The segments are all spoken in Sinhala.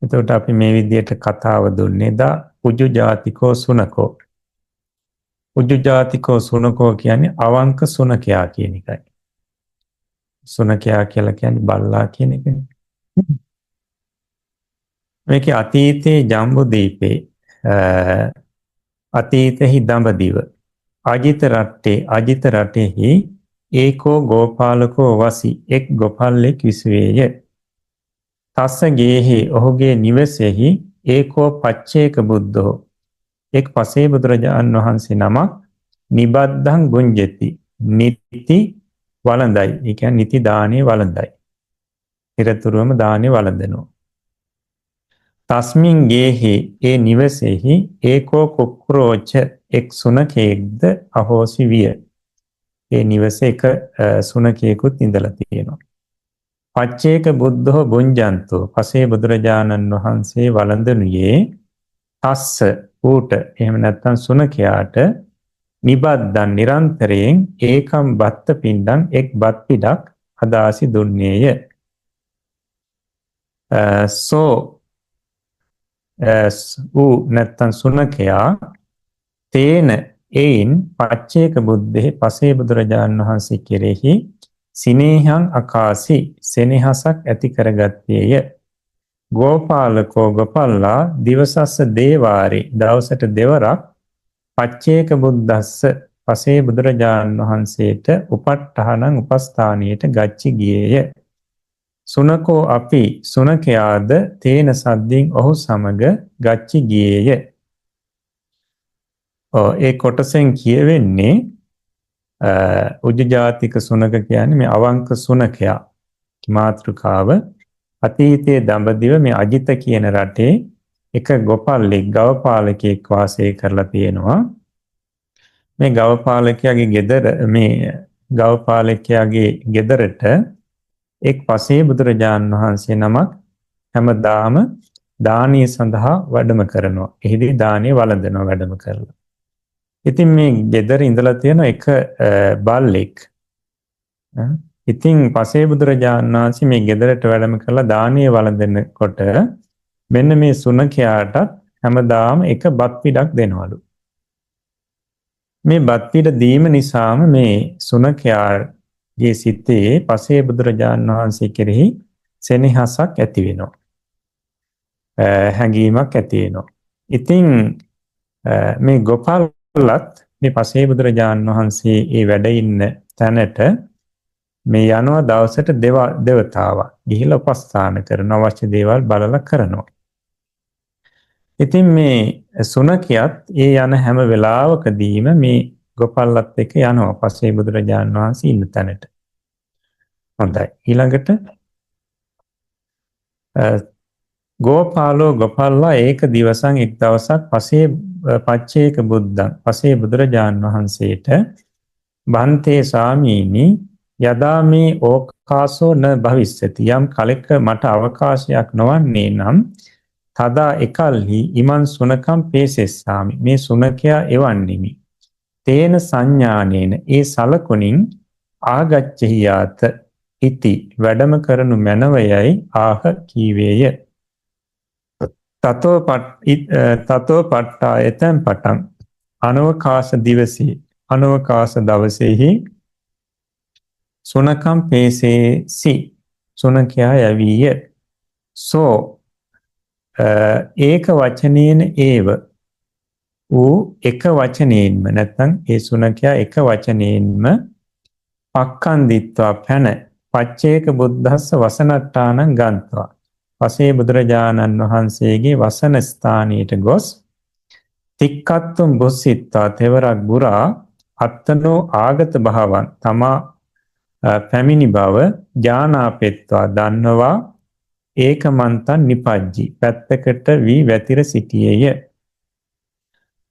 එතකොට අපි මේ විදිහට කතාව දුන්නේ දා උජු ජාතිකෝ සුනකෝ. උජු ජාතිකෝ සුනකෝ කියන්නේ අවංක සුනකයා කියන එකයි. සුනකයා කියලා කියන්නේ බල්ලා කියන එකනේ. මේකේ අතීතයේ ජම්බුදීපේ අතීතෙහි දඹදිව අජිත රටෙහි ඒකෝ ගෝපාලකෝ වසි එක් ගොපල්ලෙක් විසුවේය. තස්ස ගේහි ඔහුගේ නිවසෙහි ඒකෝ පච්චේක බුද්ධෝ එක් පසේ බුදුරජාණන් වහන්සේ නමක් නිබද්ධං ගුංජති නිති වළඳයි. ඒ කියන්නේ නිති දානේ වළඳයි. ඉරතුරුවම දානේ වළඳනවා. තස්මින් ගේහි ඒ නිවසෙහි ඒකෝ කුක්කුරෝච එක් සුනකයෙක්ද අහෝසි විය. ඒ නිවසේ එක සුනකයෙකුත් ඉඳලා තියෙනවා. පච්චේක බුද්ධෝ බුඤ්ජන්තෝ පසේ බුදුරජාණන් වහන්සේ වළඳනුයේ තස්ස ඌට එහෙම නැත්නම් සුනකයාට නිබද්දන් නිරන්තරයෙන් ඒකම් බත්ත පිණ්ඩං එක් බත් පිඩක් අදාසි දුන්නේය. සෝ ඌ නැත්නම් සුනකයා තේන එයින් පච්චේක බුද්ධේ පසේ බුදුරජාණන් වහන්සේ කෙරෙහි සිනේහං අකාසි සෙනෙහසක් ඇති කරගත්තේය. ගෝපාලකෝ ගොපල්ලා දිවසස්ස දේවාරි දවසට දෙවරක් පච්චේක බුද්දස්ස පසේ බුදුරජාණන් වහන්සේට උපට්ඨානං උපස්ථානයට ගච්චි ගියේය. සුනකෝ අපි සුනකයාද තේන සද්දින් ඔහු සමග ගච්චි ගියේය. ඒ කොටසෙන් කියවෙන්නේ උජු ජාතික සුනක කියන්නේ මේ අවංක සුනකයා. මාතෘකාව අතීතයේ දඹදිව මේ අජිත කියන රටේ එක ගොපල්ලෙක් ගවපාලකයෙක් වාසය කරලා තියෙනවා. මේ ගවපාලකයාගේ ගෙදර මේ ගවපාලකයාගේ ගෙදරට එක් පසේ බුදුරජාණන් වහන්සේ නමක් හැමදාම දානීය සඳහා වැඩම කරනවා. එහිදී දානීය වළඳනවා වැඩම කරලා. ඉතින් මේ ගෙදර ඉඳලා තියෙන එක බල්ලෙක්. ඉතින් පසේ බුදුරජාණන් වහන්සේ මේ ගෙදරට වැඩම කරලා දානීය වළඳනකොට මෙන්න මේ සුනකයාට හැමදාම එක බත් පිඩක් දෙනවලු. මේ බත් පිඩ දීම නිසාම මේ සුනකයාගේ සිතේ පසේ බුදුරජාණන් වහන්සේ කෙරෙහි සෙනෙහසක් ඇති වෙනවා. හැඟීමක් ඇති වෙනවා. ඉතින් මේ ගෝපාලත් මේ පසේ බුදුරජාණන් වහන්සේ ඒ වැඩ ඉන්න තැනට මේ යනවා දවසට දෙවතාවක් ගිහිල්ලා උපස්ථාන කරන අවශ්‍ය දේවල් බලලා කරනවා. ඉතින් මේ සුනකියත් ඒ යන හැම වෙලාවකදීම මේ ගෝපල්ලත් එක්ක යනවා පස්සේ බුදුරජාණන් වහන්සේ ඉන්න තැනට. හොඳයි. ඊළඟට ගෝපාලෝ ගෝපල්ලා ඒක දිවසන් එක් දවසක් පච්චේක බුද්ධං පසේ බුදුරජාණන් වහන්සේට බන්තේ ස්වාමීනි යදා මේ ඕකාසෝ න භවිස්සති යම් කලෙක මට අවකාශයක් නොවන්නේ නම් තදා එකල්හි ඉමන් සුනකම් පේසෙස්සාමි මේ සුනකයා එවන්නෙමි. තේන සංඥානේන ඒ සලකුණින් ආගච්ඡහි යාත ඉති වැඩම කරනු මැනවයයි ආහ කීවේය. තතෝ පට්ටා එතැන් පටන් අනවකාශ දිවසේ අනවකාශ දවසෙහි සුනකම් පේසේසි සුනකයා යවීය. සෝ ඒක වචනේන ඒව ඌ එක වචනයෙන්ම නැත්නම් ඒ සුනකයා එක වචනයෙන්ම පක්ඛන්දිත්වා පැන පච්චේක බුද්දස්ස වසනට්ටානං ගන්නවා. පසේ බුදුරජාණන් වහන්සේගේ වසන ස්ථානයට ගොස් තික්කත්තුම් බුස්සිත්වා තෙවරක් බුරා අත්තනෝ ආගත භාවන් තමා පැමිණි බව ඥානාපෙත්වා දන්නවා ඒකමන්තන් නිපජ්ජි පැත්තකට වී වැතිර සිටියේය.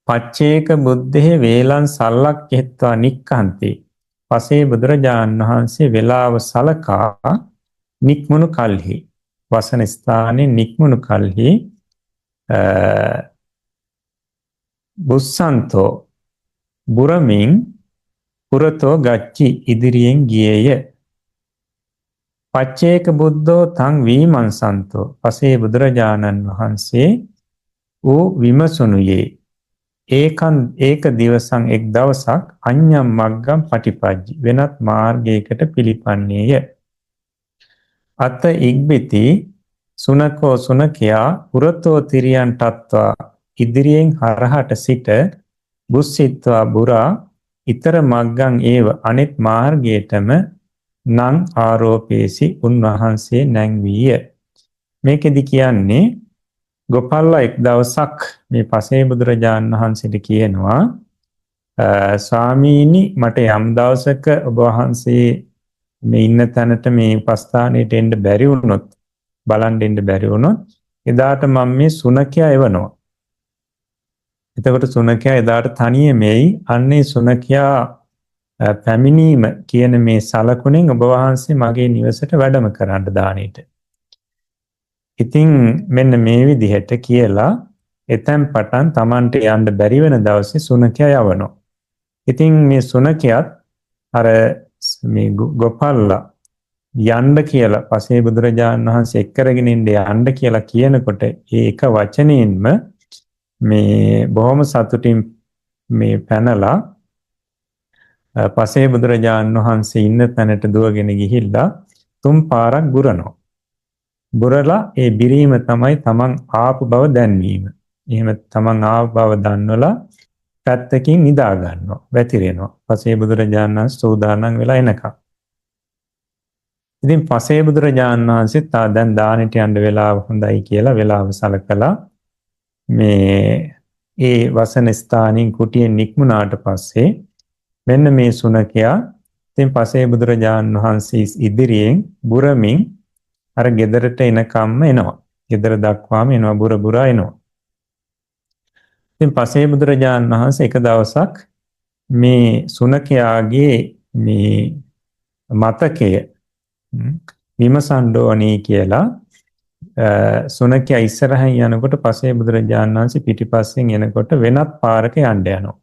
පච්චේක බුද්ධේ වේලන් සල්ලක් හෙත්වා නික්කන්තේ පසේ බුදුරජාණන් වහන්සේ වෙලාව සලකා නික්මුණු කල්හි වසන ස්ථානයේ නික්මුණු කල්හි බුස්සන්තෝ බුරමින් පුරතෝ ගච්චි ඉදිරියෙන් ගියේය. පච්චේක බුද්ධෝ තං වීමංසන්තෝ පසේ බුදුරජාණන් වහන්සේ වූ විමසුනුයේ ඒක දිවසං එක් දවසක් අඤ්ඤම් මග්ගම් පටිපජ්ජි වෙනත් මාර්ගයකට පිළිපන්නේය. අත ඉක්බිති සුනකෝ සුනකයා පුරතෝ තිරියන් තත්වා ඉදිරියෙන් හරහට සිට බුස්සිත්වා බුරා ඊතර මග්ගං ඒව අනෙත් මාර්ගයටම නං ආරෝපේසි උන්වහන්සේ නැංවීය. මේකෙදි කියන්නේ ගෝපල්ලා එක් දවසක් මේ පසේ බුදුරජාණන් වහන්සේට කියනවා ස්වාමීනි මට යම් දවසක ඔබ වහන්සේ මේ ඉන්න තැනට මේ උපස්ථානයට එන්න බැරි වුණොත් බලන් දෙන්න බැරි වුණොත් එදාට මම මේ සුනකයා එවනවා. එතකොට සුනකයා එදාට තනියමයි අන්නේ සුනකයා පැමිණීම කියන මේ සලකුණෙන් ඔබ වහන්සේ මගේ නිවසට වැඩම කරන්න දානෙට. ඉතින් මෙන්න මේ විදිහට කියලා එතෙන් පටන් Tamanට යන්න බැරි වෙන දවසේ සුනකයා යවනවා. ඉතින් මේ සුනකයාත් අර මේ ගෝපල්ලා යන්න කියලා පසේ බුදුරජාණන් වහන්සේ එක්කරගෙන යන්න කියලා කියනකොට ඒ එක වචනයෙන්ම මේ බොහොම සතුටින් මේ පැනලා පසේ බුදුරජාණන් වහන්සේ ඉන්න තැනට දුවගෙන ගිහිල්ලා 3 පාරක් බුරනවා. බුරලා ඒ බිරීම තමයි තමන් ආපු බව දැන්වීම. එහෙම තමන් ආපු බව දන්වලා පැත්තකින් නිදා ගන්නවා, වැතිරෙනවා. පසේ බුදුරජාණන් වහන්සේ සෝදානම් වෙලා එනකම්. ඉතින් පසේ බුදුරජාණන් වහන්සේ දැන් දානෙට යන්න වෙලාව හොඳයි කියලා වෙලාව සලකලා මේ ඒ වසන ස්ථානින් කුටියෙන් නික්මුණාට පස්සේ මෙන්න මේ සුනකයා ඉතින් පසේ බුදුරජාණන් වහන්සේ ඉදිරියෙන් බුරමින් අර ගෙදරට එනකම්ම එනවා. ගෙදර දක්වාම එනවා බුර බුරා එනවා. ඉතින් පසේ බුදුරජාණන් වහන්සේ එක දවසක් මේ සුනකයාගේ මේ මතකය විමසන්න ඕනේ කියලා සුනකයා ඉස්සරහින් යනකොට පසේ බුදුරජාණන් වහන්සේ පිටිපස්සෙන් එනකොට වෙනත් පාරක යන්න යනවා.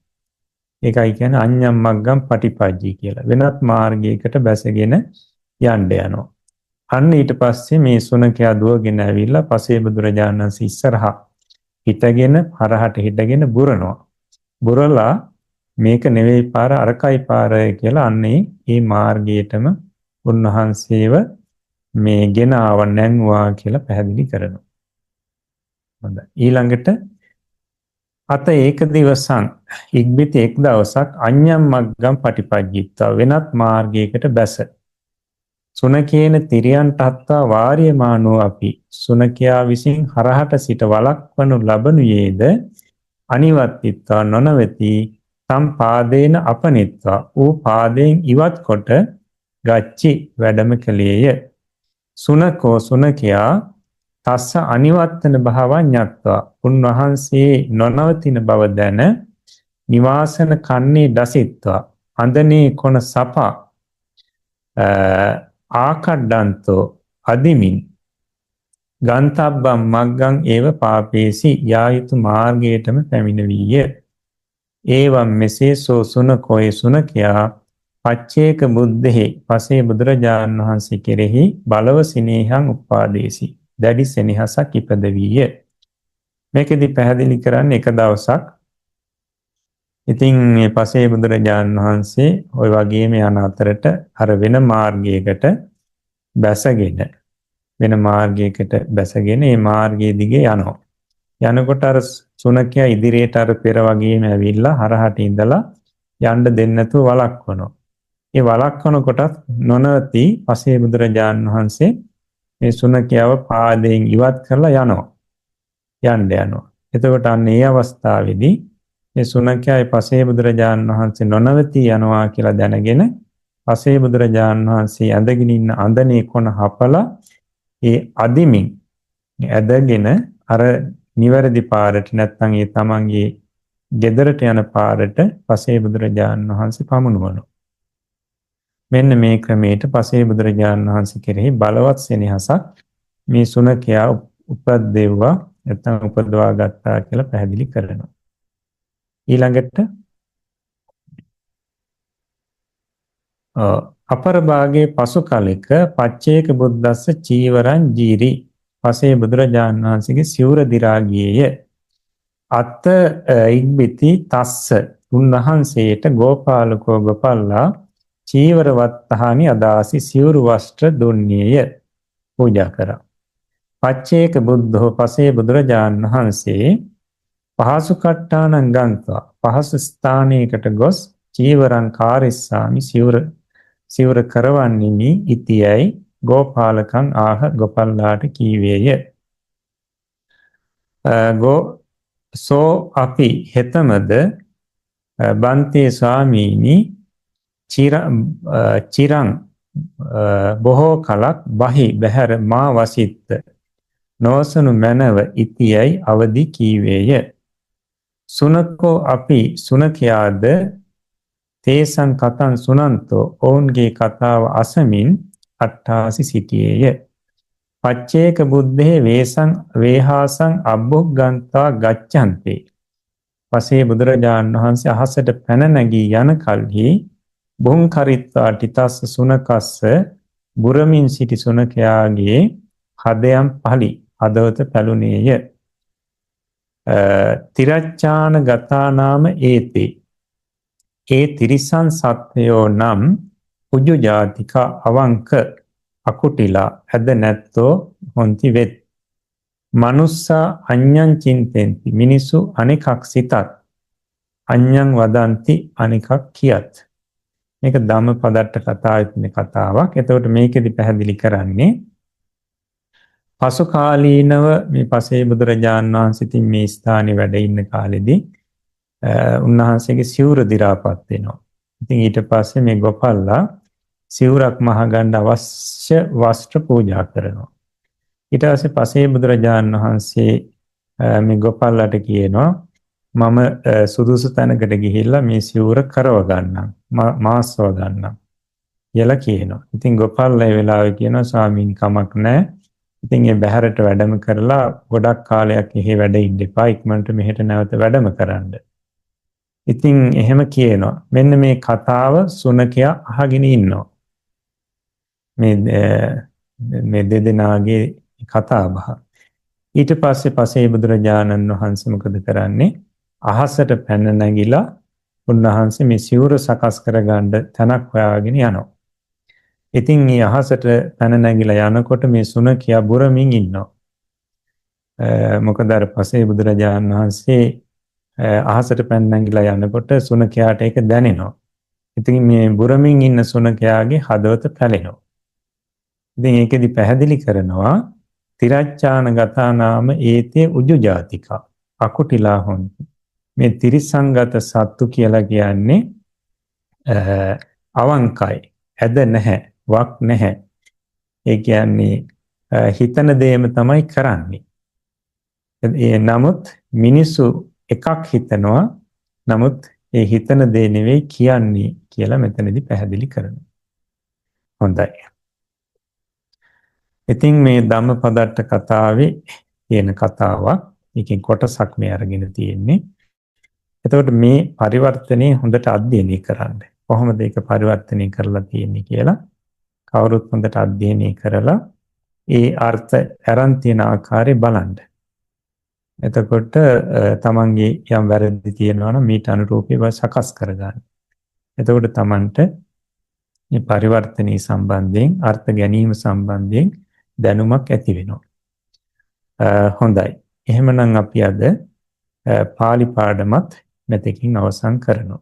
ඒකයි කියන්නේ අඤ්ඤම් මග්ගම් පටිපජ්ජි කියලා. වෙනත් මාර්ගයකට බැසගෙන යන්න යනවා. අන්න ඊට පස්සේ මේ සුනකයා දුවගෙන ඇවිල්ලා පසේ බුදුරජාණන් වහන්සේ ඉස්සරහා හිටගෙන හරහට හිටගෙන බුරනවා. බුරලා මේක නෙවෙයි පාර අරකයි පාරය කියලා අන්නේ මේ මාර්ගයටම උන්වහන්සේව මේ ගෙන ආව නැන්වා කියලා පැහැදිලි කරනවා. හොඳයි. ඊළඟට අත ඒක දිවසං ඉක්බිති එක් දවසක් අඤ්ඤම් මග්ගම් පටිපජ්ජිත්වා වෙනත් මාර්ගයකට බැස සුනකේන තිරියන් තත්තා වාර්යමානෝ අපි සුනකයා විසින් හරහට සිට වළක්වනු ලබනුයේද අනිවත්තිත්වා නොනවති තම් පාදේන අපනිත්වා ඌ පාදයෙන් ඉවත් කොට ගච්චි වැඩම කළේය. සුනකෝ සුනකයා තස්ස අනිවත්තන භාවඥත්වා උන්වහන්සේ නොනවතින බව දැන නිවාසන කන්නේ දසිත්වා අඳනේ කොන සපා ආකඩ්ඩන්තෝ අදිමින් ගන්තබ්බම් මග්ගං ඒව පාපේසි යායුතු මාර්ගයටම පැමිණවීය. ඒවම් මෙසේ සෝ සුනකෝය සුනකයා පච්චේක බුද්ධෙහි පසේ බුදුරජාණන් වහන්සේ කෙරෙහි බලව සිනේහං උපාදේසි දැඩි සෙනෙහසක් ඉපදවීය. මේකෙදි පැහැදිලි කරන්නේ එක දවසක් ඉතින් මේ පසේ බුදුරජාණන් වහන්සේ ওই වගේම යන අතරට අර වෙන මාර්ගයකට බැසගෙන මේ මාර්ගයේ දිගේ යනවා. යනකොට අර සුනකයා ඉදිරියට අර පෙර වගේම ඇවිල්ලා හරහට ඉඳලා යන්න දෙන්නේ නැතුව වළක්වනවා. ඒ වළක්වන කොටත් නොනවති පසේ බුදුරජාණන් වහන්සේ මේ සුනකයාව පාදයෙන් ඉවත් කරලා යනවා. එතකොට අන්න ඒ අවස්ථාවේදී මේ සුනකයා පසේ බුදුරජාණන් වහන්සේ නොනවති යනවා කියලා දැනගෙන පසේ බුදුරජාණන් වහන්සේ ඇඳගෙන ඉන්න අඳනේ කොන හපලා ඒ අදිමින් ඇදගෙන අර නිවැරදි පාරට නැත්නම් ඒ තමන්ගේ ගෙදරට යන පාරට පසේ බුදුරජාණන් වහන්සේ පමුණුවනවා. මෙන්න මේ ක්‍රමයට පසේ බුදුරජාණන් වහන්සේ කෙරෙහි බලවත් සෙනෙහසක් මේ සුනකයා උපද්දෙව්වා නැත්නම් උපදවා ගත්තා කියලා පැහැදිලි කරනවා. ඊළඟට අපර භාගයේ පසු කලෙක පච්චේක බුද්දස්ස චීවරං ජීරි. පසේ බුදුරජාණන් වහන්සේගේ සිවුර දිරා ගියේය. අත ඉක්බිති තස්ස උන්වහන්සේට ගෝපාලකෝ ගොපල්ලා චීවර වත්තහානි අදාසි සිවුරු වස්ත්‍ර දුන්නේය. පූජා කරා. පච්චේක බුද්ධෝ පසේ බුදුරජාණන් වහන්සේ පහසු කට්ටානං ගන්නවා. පහසු ස්ථානයකට ගොස් චීවරං කාරිස්සාමි සිවුර කරවන්නිමි ඉතියයි ගෝපාලකං ආහ ගොපල්ලාට කීවේය. සෝ අපි හෙතමද බන්තේ ස්වාමීනි චිරං බොහෝ කලක් බහි බැහැර මා වසිත්ත නොසනු මැනව ඉතියයි අවදි කීවේය. සුනකෝ අපි සුනකයාද තේසං කතං සුනන්තෝ ඔවුන්ගේ කතාව අසමින් අට්ඨාසි සිටියේය. පච්චේක බුද්ධේ වේහාසං අබ්බුග්ගන්තා ගච්ඡන්තේ. පසේ බුදුරජාණන් වහන්සේ අහසට පැන නැගී යන කල්හි බුං කරිත්වා ටිතස්ස සුනකස්ස බුරමින් සිටි සුනකයාගේ හදයන් පහලි හදවත පැලුණේය. තිරච්ඡාන ගතානාම ඒතේ. ඒ තිරිසන් සත්වයෝ නම් උජු ජාතික අවංක අකුටිලා ඇද නැත්තෝ හොන්ති වෙත්. මනුස්සා අඤ්ඤං චින්තෙන්ති. මිනිසු අනෙකක් සිතත්. අඤ්ඤං වදන්ති අනෙකක් කියත්. මේක ධම්මපදට්ට කතාවේ කතාවක්. එතකොට මේකෙදි පැහැදිලි කරන්නේ පසු කාලීනව මේ පසේ බුදුරජාණන් වහන්සේ මේ ස්ථානයේ වැඩ ඉන්න කාලෙදී උන්වහන්සේගේ සිවුර දි รา පත් වෙනවා. ඉතින් ඊට පස්සේ මේ ගොපල්ලා සිවුරක් මහගන්න අවශ්‍ය වස්ත්‍ර පූජා කරනවා. ඊට පස්සේ පසේ බුදුරජාණන් වහන්සේ මේ ගොපල්ලාට කියනවා මම සුදුසු තැනකට ගිහිල්ලා මේ සිවුර කරව ගන්නම් මාස්ව ගන්නම් කියලා කියනවා. ඉතින් ගොපල්ලා ඒ වෙලාවේ කියනවා ස්වාමීන් කමක් නැහැ. ඉතින් ඒ බහැරට වැඩම කරලා ගොඩක් කාලයක් එහි වැඩ ඉන්න එපා. ඉක්මනට මෙහෙට නැවත වැඩම කරන්න. ඉතින් එහෙම කියනවා. මෙන්න මේ කතාව සුනකයා අහගෙන ඉන්නවා. මේ දෙදෙනාගේ කතා බහ. ඊට පස්සේ පසේ බුදුරජාණන් වහන්සේ මොකද කරන්නේ? අහසට පැන නැගිලා උන්වහන්සේ මේ සිවුර සකස් කරගන්න තැනක් හොයාගෙන යනවා. ඉතින් මේ අහසට පැන නැගිලා යනකොට මේ සුනකයා බුරමින් ඉන්නවා. මොකද අර පසේ බුදුරජාණන් වහන්සේ අහසට පැන නැගිලා යනකොට සුනකයාට ඒක දැනෙනවා. ඉතින් මේ බුරමින් ඉන්න සුනකයාගේ හදවත පැලෙනවා. ඉතින් ඒකෙදි පැහැදිලි කරනවා තිරච්ඡාන ගතානාම ඒතේ උජු ජාතිකා අකුටිලා හොන්ති. මේ තිරිසංගත සත්තු කියලා කියන්නේ අවංකයි, ඇද නැහැ, වක් නැහැ. ඒ කියන්නේ හිතන දේම තමයි කරන්නේ. නමුත් මිනිස්සු එකක් හිතනවා, නමුත් ඒ හිතන දේ නෙවෙයි කියන්නේ කියලා මෙතනදී පැහැදිලි කරනවා. හොඳයි. ඉතින් මේ ධම්මපදට්ට කතාවේ තියෙන කතාවක්. මේකෙන් කොටසක් මේ අරගෙන තියෙන්නේ. එතකොට මේ පරිවර්තනයේ හොඳට අධ්‍යයනය කරන්න. කොහොමද ඒක පරිවර්තනය කරලා තියෙන්නේ කියලා කවුරුත් හොඳට අධ්‍යයනය කරලා ඒ අර්ථ අරන් තියෙන ආකාරය බලන්න. එතකොට තමන්ගේ යම් වැරදි තියෙනවා නම් මීට අනුරූපීව සකස් කරගන්න. එතකොට තමන්ට මේ පරිවර්තනයේ සම්බන්ධයෙන් අර්ථ ගැනීම සම්බන්ධයෙන් දැනුමක් ඇති වෙනවා. හොඳයි. එහෙමනම් අපි අද පාලි පාඩමත් මෙතකින් අවසන් කරනවා.